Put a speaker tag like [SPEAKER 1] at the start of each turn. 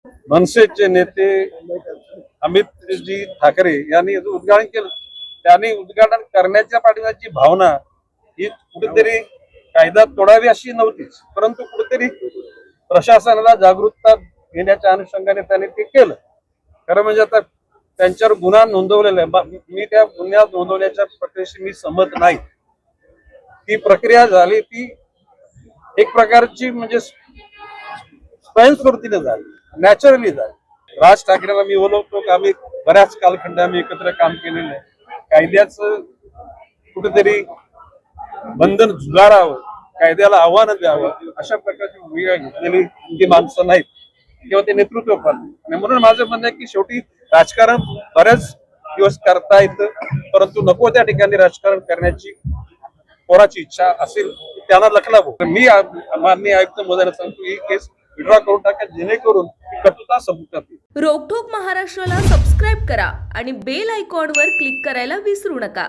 [SPEAKER 1] मनसेचे नेते अमितजी ठाकरे यांनी उद्घाटन केलं. त्यांनी उद्घाटन करण्याच्या पाठीमागची भावना ही कुठेतरी कायदा तोडावी अशी नव्हतीच, परंतु कुठेतरी प्रशासनाला जागरूकता घेण्याच्या अनुषंगाने त्यांनी ते केलं. खरं म्हणजे आता त्यांच्यावर गुन्हा नोंदवलेला आहे. मी त्या गुन्हा नोंदवण्याच्या प्रक्रियेशी मी सहमत नाही. ती प्रक्रिया झाली ती एक प्रकारची म्हणजे स्वयंस्फूर्तीने झाली, नॅचरली झाली. राज ठाकरेंना मी बोलवतो की आम्ही बऱ्याच कालखंड आम्ही एकत्र काम केलेलं आहे. कायद्याचं कुठेतरी बंधन झुगारावं, कायद्याला आव्हान द्यावं अशा प्रकारची भूमिका घेतलेली ती माणसं नाहीत किंवा ते नेतृत्व करतात. आणि म्हणून माझं म्हणणं आहे की शेवटी राजकारण बरेच दिवस करता येतं, परंतु नको त्या ठिकाणी राजकारण करण्याची कोणाची इच्छा असेल त्यांना लखलावो. मी माननीय आयुक्त महोदयांना सांगतो ही केस विड्रॉ करून टाका, जेणेकरून कटुता संपतात.
[SPEAKER 2] रोकठोक महाराष्ट्राला सबस्क्राईब करा आणि बेल आयकॉनवर क्लिक करायला विसरू नका.